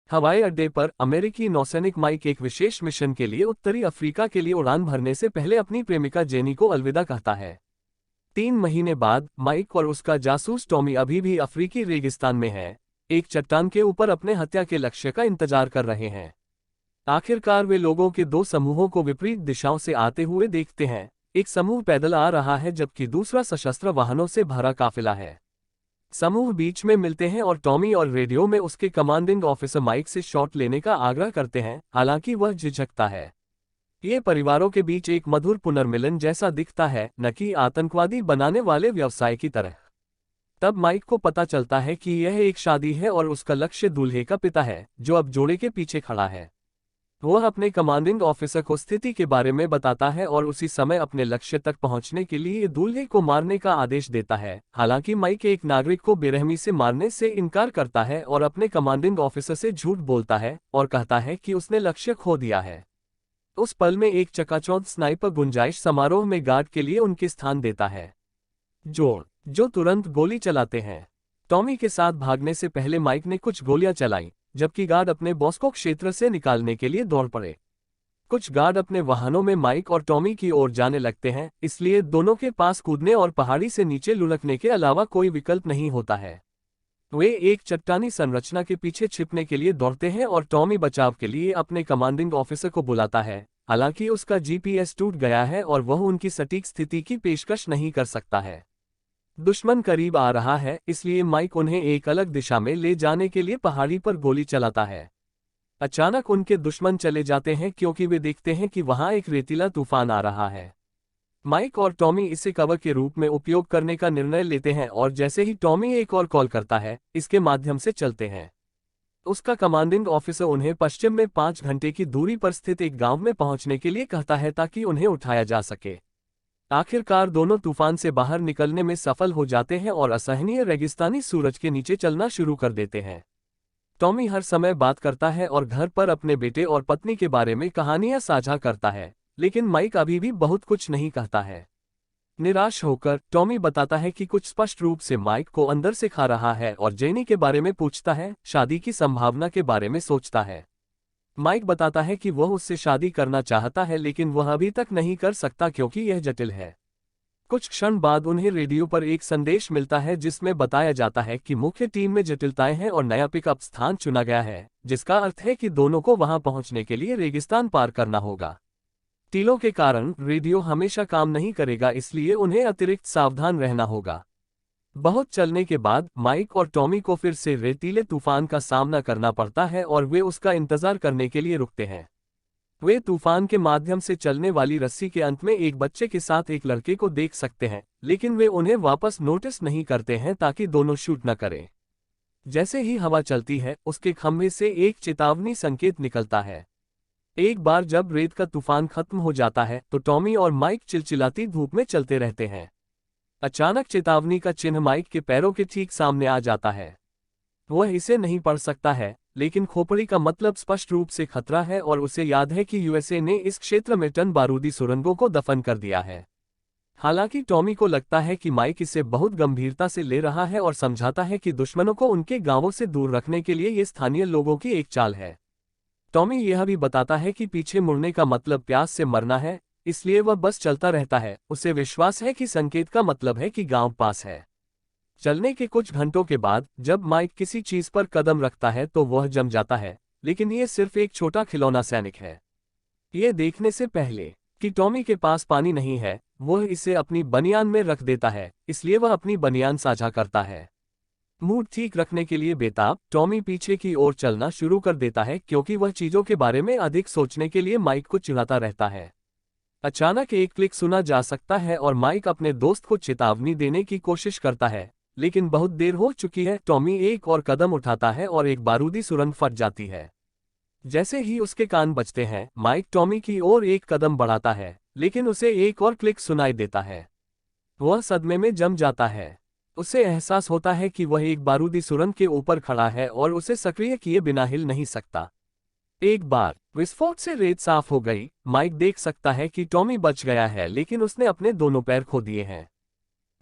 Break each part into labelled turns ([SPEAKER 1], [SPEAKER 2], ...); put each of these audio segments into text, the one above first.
[SPEAKER 1] हवाई अड्डे पर अमेरिकी नौसैनिक माइक एक विशेष मिशन के लिए उत्तरी अफ्रीका के लिए उड़ान भरने से पहले अपनी प्रेमिका जेनी को अलविदा कहता है। 3 महीने बाद माइक और उसका जासूस टॉमी अभी भी अफ्रीकी रेगिस्तान में है, एक चट्टान के ऊपर अपने हत्या के लक्ष्य का इंतजार कर रहे हैं। आखिरकार वे लोगों के दो समूहों को विपरीत दिशाओं से आते हुए देखते हैं। एक समूह पैदल आ रहा है जबकि दूसरा सशस्त्र वाहनों से भरा काफिला है। समूह बीच में मिलते हैं और टॉमी और रेडियो में उसके कमांडिंग ऑफिसर माइक से शॉट लेने का आग्रह करते हैं, हालांकि वह झिझकता है। ये परिवारों के बीच एक मधुर पुनर्मिलन जैसा दिखता है, न कि आतंकवादी बनाने वाले व्यवसाय की तरह। तब माइक को पता चलता है कि यह एक शादी है और उसका लक्ष्य दूल्हे का पिता है, जो अब जोड़े के पीछे खड़ा है। वह अपने कमांडिंग ऑफिसर को स्थिति के बारे में बताता है और उसी समय अपने लक्ष्य तक पहुंचने के लिए दूल्हे को मारने का आदेश देता है। हालांकि माइक एक नागरिक को बेरहमी से मारने से इनकार करता है और अपने कमांडिंग ऑफिसर से झूठ बोलता है और कहता है कि उसने लक्ष्य खो दिया है। उस पल में एक चकाचौंध स्नाइपर गुंजाइश समारोह में गार्ड के लिए उनके स्थान देता है, जो तुरंत गोली चलाते हैं। टॉमी के साथ भागने से पहले माइक ने कुछ गोलियां चलाई, जबकि गार्ड अपने बॉस को क्षेत्र से निकालने के लिए दौड़ पड़े। कुछ गार्ड अपने वाहनों में माइक और टॉमी की ओर जाने लगते हैं, इसलिए दोनों के पास कूदने और पहाड़ी से नीचे लुढ़कने के अलावा कोई विकल्प नहीं होता है। वे एक चट्टानी संरचना के पीछे छिपने के लिए दौड़ते हैं और टॉमी बचाव के लिए अपने कमांडिंग ऑफिसर को बुलाता है। हालांकि उसका जीपीएस टूट गया है और वह उनकी सटीक स्थिति की पेशकश नहीं कर सकता है। दुश्मन करीब आ रहा है, इसलिए माइक उन्हें एक अलग दिशा में ले जाने के लिए पहाड़ी पर गोली चलाता है। अचानक उनके दुश्मन चले जाते हैं क्योंकि वे देखते हैं कि वहां एक रेतीला तूफान आ रहा है। माइक और टॉमी इसे कवर के रूप में उपयोग करने का निर्णय लेते हैं और जैसे ही टॉमी एक और कॉल करता है, इसके माध्यम से चलते हैं। उसका कमांडिंग ऑफिसर उन्हें पश्चिम में 5 घंटे की दूरी पर स्थित एक गांव में पहुंचने के लिए कहता है ताकि उन्हें उठाया जा सके। आखिरकार दोनों तूफान से बाहर निकलने में सफल हो जाते हैं और असहनीय रेगिस्तानी सूरज के नीचे चलना शुरू कर देते हैं। टॉमी हर समय बात करता है और घर पर अपने बेटे और पत्नी के बारे में कहानियां साझा करता है, लेकिन माइक अभी भी बहुत कुछ नहीं कहता है। निराश होकर टॉमी बताता है कि कुछ स्पष्ट रूप से माइक को अंदर से खा रहा है और जेनी के बारे में पूछता है, शादी की संभावना के बारे में सोचता है। माइक बताता है कि वह उससे शादी करना चाहता है, लेकिन वह अभी तक नहीं कर सकता क्योंकि यह जटिल है। कुछ क्षण बाद उन्हें रेडियो पर एक संदेश मिलता है जिसमें बताया जाता है कि मुख्य टीम में जटिलताएं हैं और नया पिकअप स्थान चुना गया है, जिसका अर्थ है कि दोनों को वहां पहुंचने के लिए रेगिस्तान पार करना होगा। टीलों के कारण रेडियो हमेशा काम नहीं करेगा, इसलिए उन्हें अतिरिक्त सावधान रहना होगा। बहुत चलने के बाद माइक और टॉमी को फिर से रेतीले तूफान का सामना करना पड़ता है और वे उसका इंतजार करने के लिए रुकते हैं। वे तूफान के माध्यम से चलने वाली रस्सी के अंत में एक बच्चे के साथ एक लड़के को देख सकते हैं, लेकिन वे उन्हें वापस नोटिस नहीं करते हैं ताकि दोनों शूट न करें। जैसे ही हवा चलती है, उसके खंभे से एक चेतावनी संकेत निकलता है। एक बार जब रेत का तूफान खत्म हो जाता है तो टॉमी और माइक चिलचिलाती धूप में चलते रहते हैं। अचानक चेतावनी का चिन्ह माइक के पैरों के ठीक सामने आ जाता है। वह इसे नहीं पढ़ सकता है, लेकिन खोपड़ी का मतलब स्पष्ट रूप से खतरा है और उसे याद है कि यूएसए ने इस क्षेत्र में टन बारूदी सुरंगों को दफन कर दिया है। हालांकि टॉमी को लगता है कि माइक इसे बहुत गंभीरता से ले रहा है और समझाता है कि दुश्मनों को उनके गांवों से दूर रखने के लिए ये स्थानीय लोगों की एक चाल है। टॉमी यह भी बताता है कि पीछे मुड़ने का मतलब प्यास से मरना है, इसलिए वह बस चलता रहता है। उसे विश्वास है कि संकेत का मतलब है कि गांव पास है। चलने के कुछ घंटों के बाद जब माइक किसी चीज पर कदम रखता है तो वह जम जाता है, लेकिन यह सिर्फ एक छोटा खिलौना सैनिक है। यह देखने से पहले कि टॉमी के पास पानी नहीं है, वह इसे अपनी बनियान में रख देता है, इसलिए वह अपनी बनियान साझा करता है। मूड ठीक रखने के लिए बेताब टॉमी पीछे की ओर चलना शुरू कर देता है क्योंकि वह चीजों के बारे में अधिक सोचने के लिए माइक को चिढ़ाता रहता है। अचानक एक क्लिक सुना जा सकता है और माइक अपने दोस्त को चेतावनी देने की कोशिश करता है, लेकिन बहुत देर हो चुकी है। टॉमी एक और कदम उठाता है और एक बारूदी सुरंग फट जाती है। जैसे ही उसके कान बजते हैं, माइक टॉमी की ओर एक कदम बढ़ाता है, लेकिन उसे एक और क्लिक सुनाई देता है। वह सदमे में जम जाता है। उसे एहसास होता है कि वह एक बारूदी सुरंग के ऊपर खड़ा है और उसे सक्रिय किए बिना हिल नहीं सकता। एक बार विस्फोट से रेत साफ हो गई, माइक देख सकता है कि टॉमी बच गया है, लेकिन उसने अपने दोनों पैर खो दिए हैं।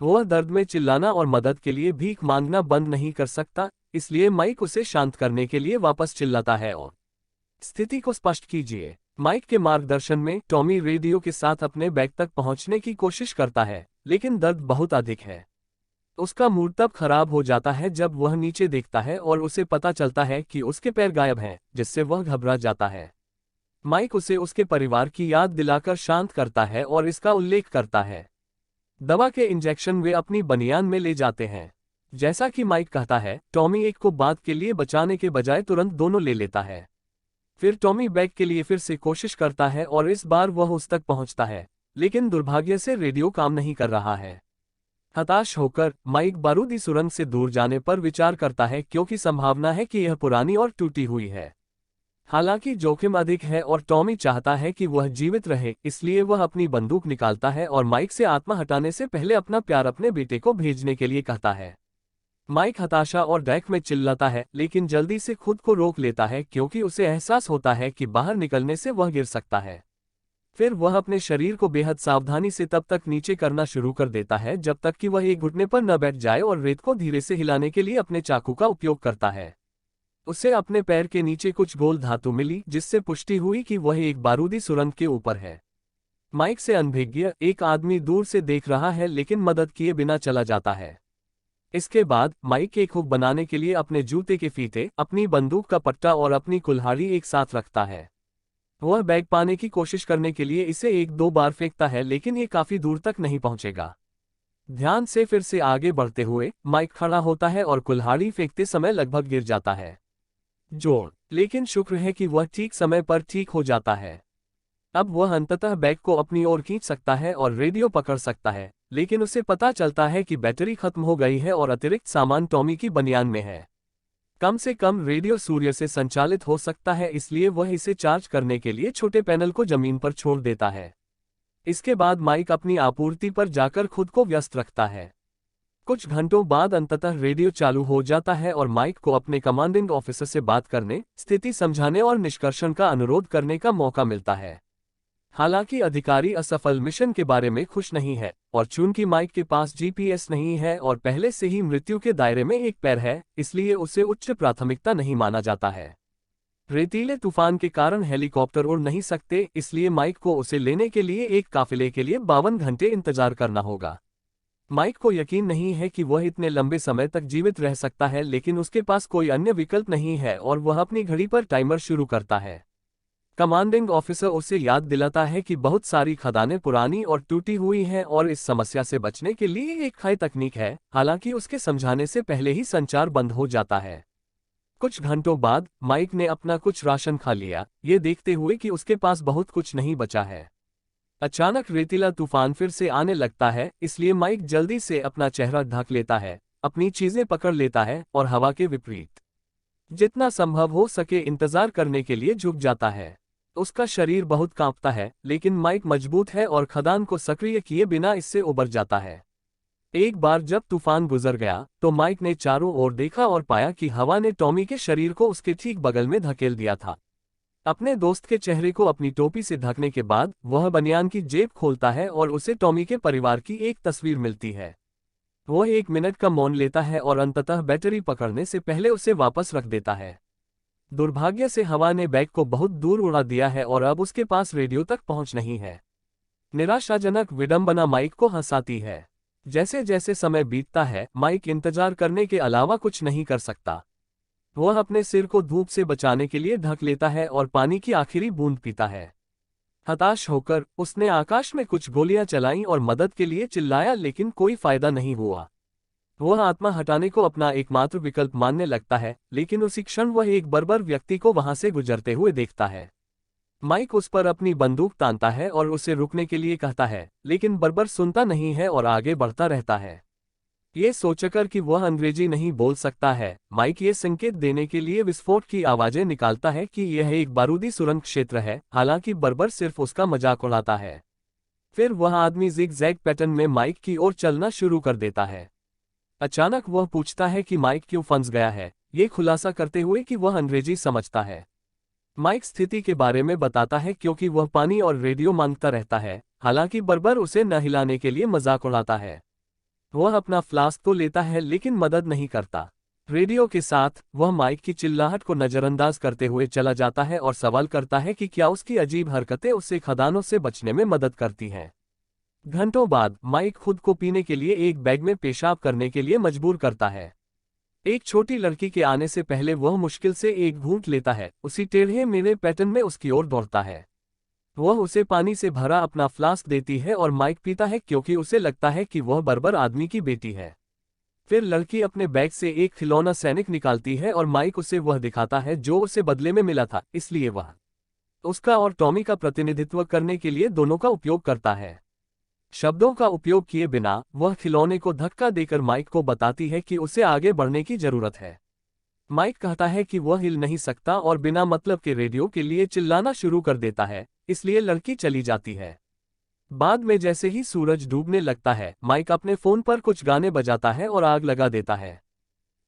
[SPEAKER 1] वह दर्द में चिल्लाना और मदद के लिए भीख मांगना बंद नहीं कर सकता, इसलिए माइक उसे शांत करने के लिए वापस चिल्लाता है और स्थिति को स्पष्ट कीजिए। माइक के मार्गदर्शन में टॉमी रेडियो के साथ अपने बैग तक पहुंचने की कोशिश करता है, लेकिन दर्द बहुत अधिक है। उसका मूड तब खराब हो जाता है जब वह नीचे देखता है और उसे पता चलता है कि उसके पैर गायब हैं, जिससे वह घबरा जाता है। माइक उसे उसके परिवार की याद दिलाकर शांत करता है और इसका उल्लेख करता है। दवा के इंजेक्शन वे अपनी बनियान में ले जाते हैं। जैसा कि माइक कहता है, टॉमी एक को बाद के लिए बचाने के बजाय तुरंत दोनों ले लेता है। फिर टॉमी बैग के लिए फिर से कोशिश करता है और इस बार वह उस तक पहुंचता है, लेकिन दुर्भाग्य से रेडियो काम नहीं कर रहा है। हताश होकर माइक बारूदी सुरंग से दूर जाने पर विचार करता है, क्योंकि संभावना है कि यह पुरानी और टूटी हुई है। हालांकि जोखिम अधिक है और टॉमी चाहता है कि वह जीवित रहे, इसलिए वह अपनी बंदूक निकालता है और माइक से आत्मा हटाने से पहले अपना प्यार अपने बेटे को भेजने के लिए कहता है। माइक हताशा और डैक में चिल्लाता है, लेकिन जल्दी से खुद को रोक लेता है क्योंकि उसे एहसास होता है कि बाहर निकलने से वह गिर सकता है। फिर वह अपने शरीर को बेहद सावधानी से तब तक नीचे करना शुरू कर देता है जब तक कि वह एक घुटने पर न बैठ जाए और रेत को धीरे से हिलाने के लिए अपने चाकू का उपयोग करता है। उसे अपने पैर के नीचे कुछ गोल धातु मिली, जिससे पुष्टि हुई कि वह एक बारूदी सुरंग के ऊपर है। माइक से अनभिज्ञ एक आदमी दूर से देख रहा है, लेकिन मदद किए बिना चला जाता है। इसके बाद माइक एक हुक बनाने के लिए अपने जूते के फीते, अपनी बंदूक का पट्टा और अपनी कुल्हाड़ी एक साथ रखता है। वह बैग पाने की कोशिश करने के लिए इसे एक दो बार फेंकता है, लेकिन ये काफी दूर तक नहीं पहुंचेगा। ध्यान से फिर से आगे बढ़ते हुए माइक खड़ा होता है और कुल्हाड़ी फेंकते समय लगभग गिर जाता है। लेकिन शुक्र है कि वह ठीक समय पर ठीक हो जाता है। अब वह अंततः बैग को अपनी ओर खींच सकता है और रेडियो पकड़ सकता है, लेकिन उसे पता चलता है कि बैटरी खत्म हो गई है और अतिरिक्त सामान टॉमी की बनियान में है। कम से कम रेडियो सूर्य से संचालित हो सकता है, इसलिए वह इसे चार्ज करने के लिए छोटे पैनल को जमीन पर छोड़ देता है। इसके बाद माइक अपनी आपूर्ति पर जाकर खुद को व्यस्त रखता है। कुछ घंटों बाद अंततः रेडियो चालू हो जाता है और माइक को अपने कमांडिंग ऑफिसर से बात करने, स्थिति समझाने और निष्कर्षण का अनुरोध करने का मौका मिलता है। हालांकि अधिकारी असफल मिशन के बारे में खुश नहीं है, और चूंकि माइक के पास जीपीएस नहीं है और पहले से ही मृत्यु के दायरे में एक पैर है, इसलिए उसे उच्च प्राथमिकता नहीं माना जाता है। रेतीले तूफान के कारण हेलीकॉप्टर उड़ नहीं सकते, इसलिए माइक को उसे लेने के लिए एक काफिले के लिए 52 घंटे इंतजार करना होगा। माइक को यकीन नहीं है कि वह इतने लंबे समय तक जीवित रह सकता है, लेकिन उसके पास कोई अन्य विकल्प नहीं है और वह अपनी घड़ी पर टाइमर शुरू करता है। कमांडिंग ऑफिसर उसे याद दिलाता है कि बहुत सारी खदानें पुरानी और टूटी हुई हैं और इस समस्या से बचने के लिए एक खाई तकनीक है। हालांकि उसके समझाने से पहले ही संचार बंद हो जाता है। कुछ घंटों बाद माइक ने अपना कुछ राशन खा लिया, ये देखते हुए कि उसके पास बहुत कुछ नहीं बचा है। अचानक रेतीला तूफान फिर से आने लगता है, इसलिए माइक जल्दी से अपना चेहरा ढक लेता है, अपनी चीजें पकड़ लेता है और हवा के विपरीत जितना संभव हो सके इंतजार करने के लिए झुक जाता है। उसका शरीर बहुत कांपता है, लेकिन माइक मजबूत है और खदान को सक्रिय किए बिना इससे उबर जाता है। एक बार जब तूफान गुजर गया तो माइक ने चारों ओर देखा और पाया कि हवा ने टॉमी के शरीर को उसके ठीक बगल में धकेल दिया था। अपने दोस्त के चेहरे को अपनी टोपी से ढकने के बाद वह बनियान की जेब खोलता है और उसे टॉमी के परिवार की एक तस्वीर मिलती है। वह 1 मिनट का मौन लेता है और अंततः बैटरी पकड़ने से पहले उसे वापस रख देता है। दुर्भाग्य से हवा ने बैग को बहुत दूर उड़ा दिया है और अब उसके पास रेडियो तक पहुंच नहीं है। निराशाजनक विडंबना माइक को हंसाती है। जैसे जैसे समय बीतता है, माइक इंतजार करने के अलावा कुछ नहीं कर सकता। वह अपने सिर को धूप से बचाने के लिए ढक लेता है और पानी की आखिरी बूंद पीता है। हताश होकर उसने आकाश में कुछ गोलियां चलाईं और मदद के लिए चिल्लाया, लेकिन कोई फायदा नहीं हुआ। वह आत्मा हटाने को अपना एकमात्र विकल्प मानने लगता है, लेकिन उसी क्षण वह एक बर्बर व्यक्ति को वहां से गुजरते हुए देखता है। माइक उस पर अपनी बंदूक तानता है और उसे रुकने के लिए कहता है, लेकिन बर्बर सुनता नहीं है और आगे बढ़ता रहता है। ये सोचकर कि वह अंग्रेजी नहीं बोल सकता है, माइक ये संकेत देने के लिए विस्फोट की आवाजें निकालता है कि यह एक बारूदी सुरंग क्षेत्र है। हालांकि बर्बर सिर्फ उसका मजाक उड़ाता है। फिर वह आदमी जिग-जैग पैटर्न में माइक की ओर चलना शुरू कर देता है। अचानक वह पूछता है कि माइक क्यों फंस गया है, ये खुलासा करते हुए कि वह अंग्रेजी समझता है। माइक स्थिति के बारे में बताता है क्योंकि वह पानी और रेडियो मांगता रहता है। हालांकि बर्बर उसे न हिलाने के लिए मजाक उड़ाता है। वह अपना फ्लास्क तो लेता है, लेकिन मदद नहीं करता। रेडियो के साथ वह माइक की चिल्लाहट को नजरअंदाज करते हुए चला जाता है और सवाल करता है कि क्या उसकी अजीब हरकतें उसे खदानों से बचने में मदद करती हैं। घंटों बाद माइक खुद को पीने के लिए एक बैग में पेशाब करने के लिए मजबूर करता है। एक छोटी लड़की के आने से पहले वह मुश्किल से एक घूंट लेता है, उसी टेढ़े मेढ़े पैटर्न में उसकी ओर दौड़ता है। वह उसे पानी से भरा अपना फ्लास्क देती है और माइक पीता है क्योंकि उसे लगता है कि वह बर्बर आदमी की बेटी है। फिर लड़की अपने बैग से एक खिलौना सैनिक निकालती है और माइक उसे वह दिखाता है जो उसे बदले में मिला था, इसलिए वह उसका और टॉमी का प्रतिनिधित्व करने के लिए दोनों का उपयोग करता है। शब्दों का उपयोग किए बिना वह खिलौने को धक्का देकर माइक को बताती है कि उसे आगे बढ़ने की जरूरत है। माइक कहता है कि वह हिल नहीं सकता और बिना मतलब के रेडियो के लिए चिल्लाना शुरू कर देता है, इसलिए लड़की चली जाती है। बाद में जैसे ही सूरज डूबने लगता है, माइक अपने फोन पर कुछ गाने बजाता है और आग लगा देता है।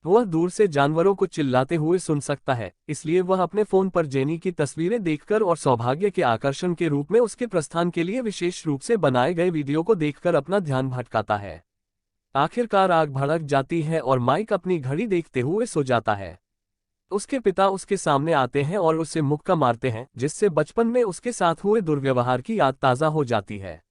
[SPEAKER 1] वह दूर से जानवरों को चिल्लाते हुए सुन सकता है, इसलिए वह अपने फोन पर जेनी की तस्वीरें देखकर और सौभाग्य के आकर्षण के रूप में उसके प्रस्थान के लिए विशेष रूप से बनाए गए वीडियो को देखकर अपना ध्यान भटकाता है। आखिरकार आग भड़क जाती है और माइक अपनी घड़ी देखते हुए सो जाता है। उसके पिता उसके सामने आते हैं और उसे मुक्का मारते हैं, जिससे बचपन में उसके साथ हुए दुर्व्यवहार की याद ताज़ा हो जाती है।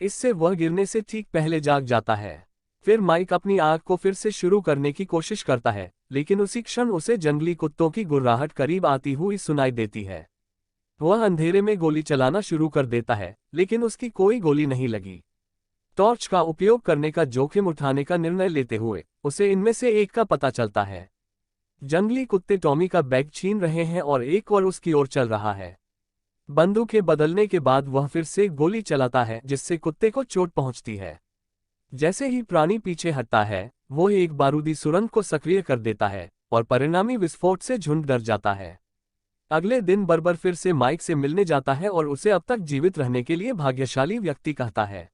[SPEAKER 1] इससे वह गिरने से ठीक पहले जाग जाता है। फिर माइक अपनी आग को फिर से शुरू करने की कोशिश करता है, लेकिन उसी क्षण उसे जंगली कुत्तों की गुर्राहट करीब आती हुई सुनाई देती है। वह अंधेरे में गोली चलाना शुरू कर देता है, लेकिन उसकी कोई गोली नहीं लगी। टॉर्च का उपयोग करने का जोखिम उठाने का निर्णय लेते हुए उसे इनमें से एक का पता चलता है। जंगली कुत्ते टॉमी का बैग छीन रहे हैं और एक और उसकी ओर चल रहा है। बंदूकें बदलने के बाद वह फिर से गोली चलाता है, जिससे कुत्ते को चोट पहुंचती है। जैसे ही प्राणी पीछे हटता है, वो एक बारूदी सुरंग को सक्रिय कर देता है और परिणामी विस्फोट से झुंड डर जाता है। अगले दिन बर्बर फिर से माइक से मिलने जाता है और उसे अब तक जीवित रहने के लिए भाग्यशाली व्यक्ति कहता है।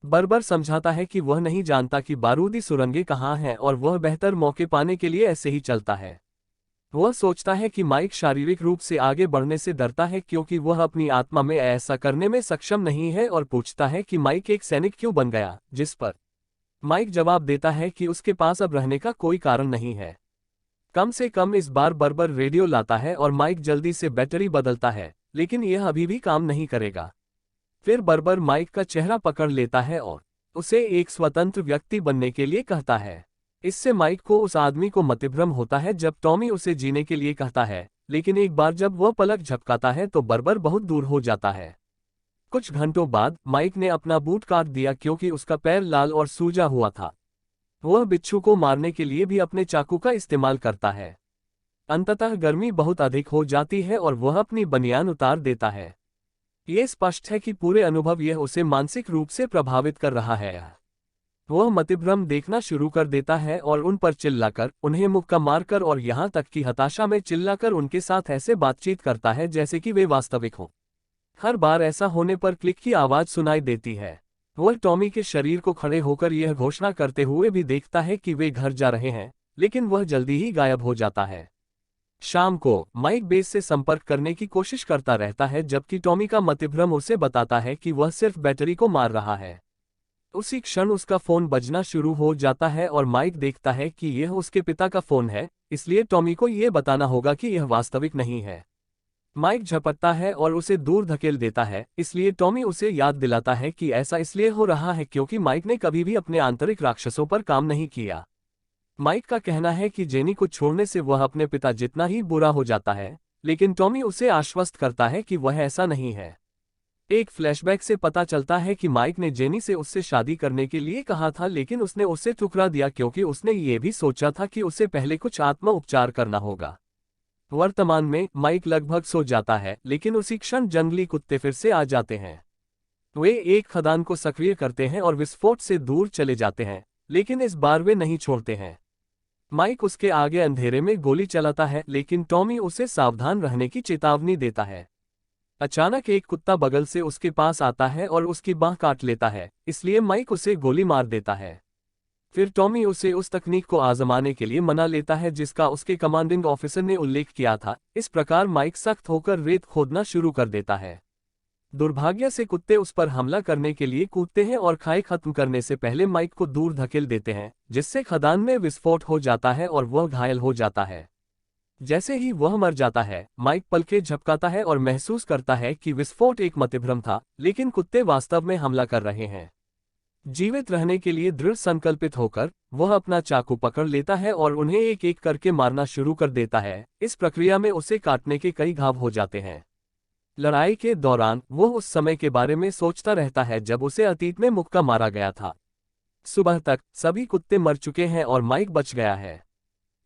[SPEAKER 1] बर्बर समझाता है कि वह नहीं जानता कि बारूदी सुरंगें कहाँ हैं और वह बेहतर मौके पाने के लिए ऐसे ही चलता है। वह सोचता है कि माइक शारीरिक रूप से आगे बढ़ने से डरता है क्योंकि वह अपनी आत्मा में ऐसा करने में सक्षम नहीं है और पूछता है कि माइक एक सैनिक क्यों बन गया, जिस पर माइक जवाब देता है कि उसके पास अब रहने का कोई कारण नहीं है। कम से कम इस बार बर्बर रेडियो लाता है और माइक जल्दी से बैटरी बदलता है, लेकिन यह अभी भी काम नहीं करेगा। फिर बर्बर माइक का चेहरा पकड़ लेता है और उसे एक स्वतंत्र व्यक्ति बनने के लिए कहता है। इससे माइक को उस आदमी को मतिभ्रम होता है जब टॉमी उसे जीने के लिए कहता है, लेकिन एक बार जब वह पलक झपकाता है तो बर्बर बहुत दूर हो जाता है। कुछ घंटों बाद माइक ने अपना बूट काट दिया क्योंकि उसका पैर लाल और सूजा हुआ था। वह बिच्छू को मारने के लिए भी अपने चाकू का इस्तेमाल करता है। अंततः गर्मी बहुत अधिक हो जाती है और वह अपनी बनियान उतार देता है। ये स्पष्ट है कि पूरे अनुभव यह उसे मानसिक रूप से प्रभावित कर रहा है। वह मतिभ्रम देखना शुरू कर देता है और उन पर चिल्लाकर, उन्हें मुक्का मारकर और यहाँ तक कि हताशा में चिल्लाकर उनके साथ ऐसे बातचीत करता है जैसे कि वे वास्तविक हों। हर बार ऐसा होने पर क्लिक की आवाज़ सुनाई देती है। वह टॉमी के शरीर को खड़े होकर यह घोषणा करते हुए भी देखता है कि वे घर जा रहे हैं, लेकिन वह जल्दी ही गायब हो जाता है। शाम को माइक बेस से संपर्क करने की कोशिश करता रहता है, जबकि टॉमी का मतिभ्रम उसे बताता है कि वह सिर्फ बैटरी को मार रहा है। उसी क्षण उसका फोन बजना शुरू हो जाता है और माइक देखता है कि यह उसके पिता का फोन है, इसलिए टॉमी को यह बताना होगा कि यह वास्तविक नहीं है। माइक झपटता है और उसे दूर धकेल देता है, इसलिए टॉमी उसे याद दिलाता है कि ऐसा इसलिए हो रहा है क्योंकि माइक ने कभी भी अपने आंतरिक राक्षसों पर काम नहीं किया। माइक का कहना है कि जेनी को छोड़ने से वह अपने पिता जितना ही बुरा हो जाता है, लेकिन टॉमी उसे आश्वस्त करता है कि वह ऐसा नहीं है। एक फ्लैशबैक से पता चलता है कि माइक ने जेनी से उससे शादी करने के लिए कहा था, लेकिन उसने उसे ठुकरा दिया क्योंकि उसने ये भी सोचा था कि उसे पहले कुछ आत्म उपचार करना होगा। वर्तमान में माइक लगभग सो जाता है, लेकिन उसी क्षण जंगली कुत्ते फिर से आ जाते हैं। वे एक खदान को सक्रिय करते हैं और विस्फोट से दूर चले जाते हैं, लेकिन इस बार वे नहीं छोड़ते हैं। माइक उसके आगे अंधेरे में गोली चलाता है, लेकिन टॉमी उसे सावधान रहने की चेतावनी देता है। अचानक एक कुत्ता बगल से उसके पास आता है और उसकी बांह काट लेता है, इसलिए माइक उसे गोली मार देता है। फिर टॉमी उसे उस तकनीक को आजमाने के लिए मना लेता है जिसका उसके कमांडिंग ऑफिसर ने उल्लेख किया था। इस प्रकार माइक सख्त होकर रेत खोदना शुरू कर देता है। दुर्भाग्य से कुत्ते उस पर हमला करने के लिए कूदते हैं और खाए खत्म करने से पहले माइक को दूर धकेल देते हैं, जिससे खदान में विस्फोट हो जाता है और वह घायल हो जाता है। जैसे ही वह मर जाता है, माइक पलकें झपकाता है और महसूस करता है कि विस्फोट एक मतिभ्रम था, लेकिन कुत्ते वास्तव में हमला कर रहे हैं। जीवित रहने के लिए दृढ़ संकल्पित होकर वह अपना चाकू पकड़ लेता है और उन्हें एक एक करके मारना शुरू कर देता है। इस प्रक्रिया में उसे काटने के कई घाव हो जाते हैं। लड़ाई के दौरान वह उस समय के बारे में सोचता रहता है जब उसे अतीत में मुक्का मारा गया था। सुबह तक सभी कुत्ते मर चुके हैं और माइक बच गया है।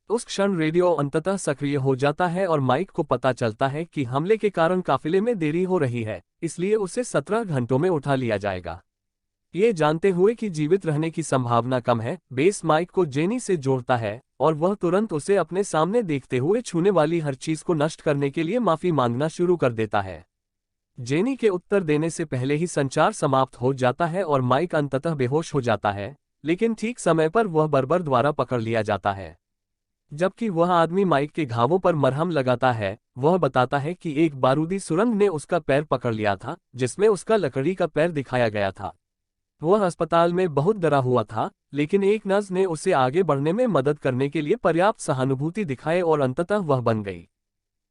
[SPEAKER 1] उस क्षण रेडियो अंततः सक्रिय हो जाता है और माइक को पता चलता है कि हमले के कारण काफिले में देरी हो रही है, इसलिए उसे 17 घंटों में उठा लिया जाएगा। ये जानते हुए कि जीवित रहने की संभावना कम है, बेस माइक को जेनी से जोड़ता है और वह तुरंत उसे अपने सामने देखते हुए छूने वाली हर चीज को नष्ट करने के लिए माफी मांगना शुरू कर देता है। जेनी के उत्तर देने से पहले ही संचार समाप्त हो जाता है और माइक अंततः बेहोश हो जाता है, लेकिन ठीक समय पर वह बर्बर द्वारा पकड़ लिया जाता है। जबकि वह आदमी माइक के घावों पर मरहम लगाता है, वह बताता है कि एक बारूदी सुरंग ने उसका पैर पकड़ लिया था, जिसमें उसका लकड़ी का पैर दिखाया गया था। वह अस्पताल में बहुत डरा हुआ था, लेकिन एक नर्स ने उसे आगे बढ़ने में मदद करने के लिए पर्याप्त सहानुभूति दिखाए और अंततः वह बन गई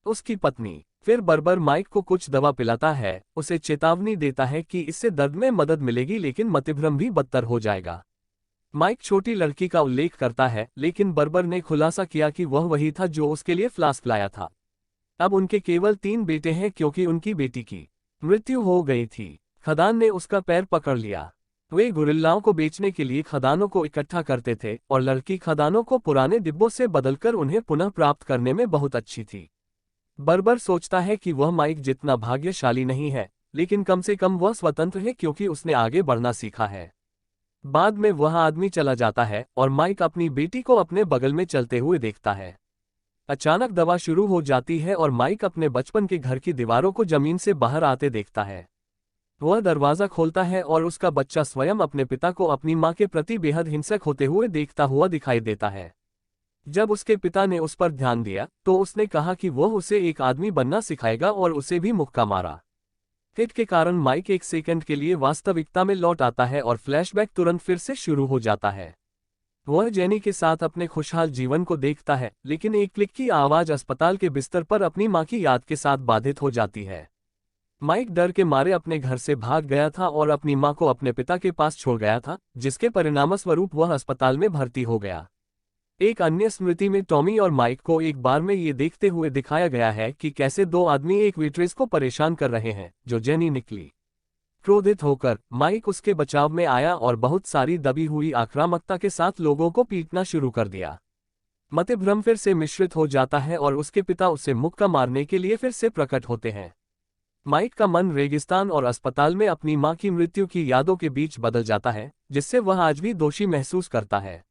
[SPEAKER 1] उसकी पत्नी। फिर बर्बर माइक को कुछ दवा पिलाता है, उसे चेतावनी देता है कि इससे दर्द में मदद मिलेगी, लेकिन मतिभ्रम भी बदतर हो जाएगा। माइक छोटी लड़की का उल्लेख करता है, लेकिन बर्बर ने खुलासा किया कि वह वही था जो उसके लिए फ्लास्क लाया था। अब उनके केवल 3 बेटे हैं क्योंकि उनकी बेटी की मृत्यु हो गई थी। खदान ने उसका पैर पकड़ लिया। वे गुरिल्लाओं को बेचने के लिए खदानों को इकट्ठा करते थे और लड़की खदानों को पुराने डिब्बों से बदलकर उन्हें पुनः प्राप्त करने में बहुत अच्छी थी। बर्बर सोचता है कि वह माइक जितना भाग्यशाली नहीं है, लेकिन कम से कम वह स्वतंत्र है क्योंकि उसने आगे बढ़ना सीखा है। बाद में वह आदमी चला जाता है और माइक अपनी बेटी को अपने बगल में चलते हुए देखता है। अचानक दवा शुरू हो जाती है और माइक अपने बचपन के घर की दीवारों को जमीन से बाहर आते देखता है। वह दरवाजा खोलता है और उसका बच्चा स्वयं अपने पिता को अपनी मां के प्रति बेहद हिंसक होते हुए देखता हुआ दिखाई देता है। जब उसके पिता ने उस पर ध्यान दिया तो उसने कहा कि वह उसे एक आदमी बनना सिखाएगा और उसे भी मुक्का मारा। हिट के कारण माइक एक सेकंड के लिए वास्तविकता में लौट आता है और फ्लैशबैक तुरंत फिर से शुरू हो जाता है। वह जेनी के साथ अपने खुशहाल जीवन को देखता है, लेकिन एक क्लिक की आवाज अस्पताल के बिस्तर पर अपनी मां की याद के साथ बाधित हो जाती है। माइक डर के मारे अपने घर से भाग गया था और अपनी मां को अपने पिता के पास छोड़ गया था, जिसके परिणामस्वरूप वह अस्पताल में भर्ती हो गया। एक अन्य स्मृति में टॉमी और माइक को एक बार में ये देखते हुए दिखाया गया है कि कैसे 2 आदमी एक वेट्रेस को परेशान कर रहे हैं, जो जेनी निकली। क्रोधित होकर माइक उसके बचाव में आया और बहुत सारी दबी हुई आक्रामकता के साथ लोगों को पीटना शुरू कर दिया। मतिभ्रम फिर से मिश्रित हो जाता है और उसके पिता उसे मुक्का मारने के लिए फिर से प्रकट होते हैं। माइक का मन रेगिस्तान और अस्पताल में अपनी मां की मृत्यु की यादों के बीच बदल जाता है, जिससे वह आज भी दोषी महसूस करता है।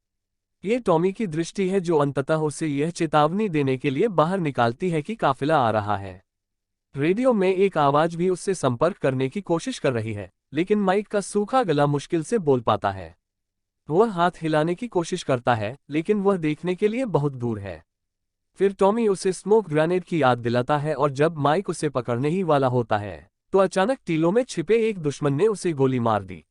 [SPEAKER 1] ये टॉमी की दृष्टि है जो अंततः उसे यह चेतावनी देने के लिए बाहर निकालती है कि काफिला आ रहा है। रेडियो में एक आवाज भी उससे संपर्क करने की कोशिश कर रही है, लेकिन माइक का सूखा गला मुश्किल से बोल पाता है। वह हाथ हिलाने की कोशिश करता है, लेकिन वह देखने के लिए बहुत दूर है। फिर टॉमी उसे स्मोक ग्रेनेड की याद दिलाता है और जब माइक उसे पकड़ने ही वाला होता है तो अचानक टीलों में छिपे एक दुश्मन ने उसे गोली मार दी।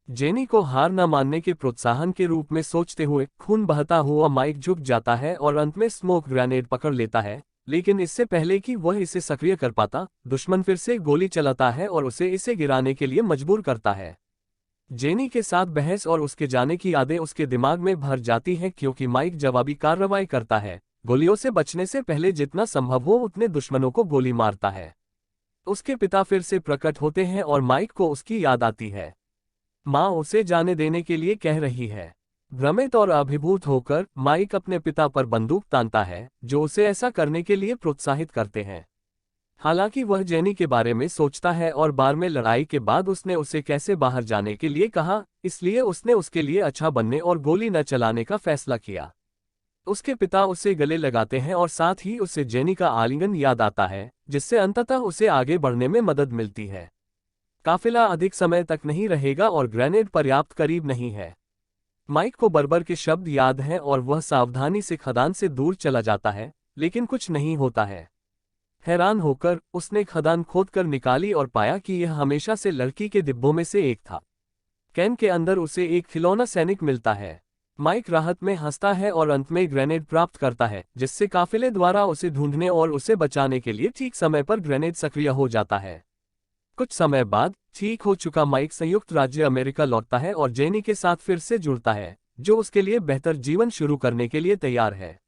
[SPEAKER 1] जेनी को हार न मानने के प्रोत्साहन के रूप में सोचते हुए खून बहता हुआ माइक झुक जाता है और अंत में स्मोक ग्रेनेड पकड़ लेता है, लेकिन इससे पहले कि वह इसे सक्रिय कर पाता, दुश्मन फिर से गोली चलाता है और उसे इसे गिराने के लिए मजबूर करता है। जेनी के साथ बहस और उसके जाने की यादें उसके दिमाग में भर जाती हैं क्योंकि माइक जवाबी कार्रवाई करता है, गोलियों से बचने से पहले जितना संभव हो उतने दुश्मनों को गोली मारता है। उसके पिता फिर से प्रकट होते हैं और माइक को उसकी याद आती है। माँ उसे जाने देने के लिए कह रही है। भ्रमित और अभिभूत होकर माइक अपने पिता पर बंदूक तानता है, जो उसे ऐसा करने के लिए प्रोत्साहित करते हैं। हालांकि वह जेनी के बारे में सोचता है और बार में लड़ाई के बाद उसने उसे कैसे बाहर जाने के लिए कहा, इसलिए उसने उसके लिए अच्छा बनने और गोली न चलाने का फैसला किया। उसके पिता उसे गले लगाते हैं और साथ ही उसे जेनी का आलिंगन याद आता है, जिससे अंततः उसे आगे बढ़ने में मदद मिलती है। काफिला अधिक समय तक नहीं रहेगा और ग्रेनेड पर्याप्त करीब नहीं है। माइक को बर्बर के शब्द याद हैं और वह सावधानी से खदान से दूर चला जाता है, लेकिन कुछ नहीं होता है। हैरान होकर उसने खदान खोदकर निकाली और पाया कि यह हमेशा से लड़की के डिब्बों में से एक था। कैन के अंदर उसे एक खिलौना सैनिक मिलता है। माइक राहत में हंसता है और अंत में ग्रेनेड प्राप्त करता है, जिससे काफिले द्वारा उसे ढूंढने और उसे बचाने के लिए ठीक समय पर ग्रेनेड सक्रिय हो जाता है। कुछ समय बाद ठीक हो चुका माइक संयुक्त राज्य अमेरिका लौटता है और जेनी के साथ फिर से जुड़ता है, जो उसके लिए बेहतर जीवन शुरू करने के लिए तैयार है।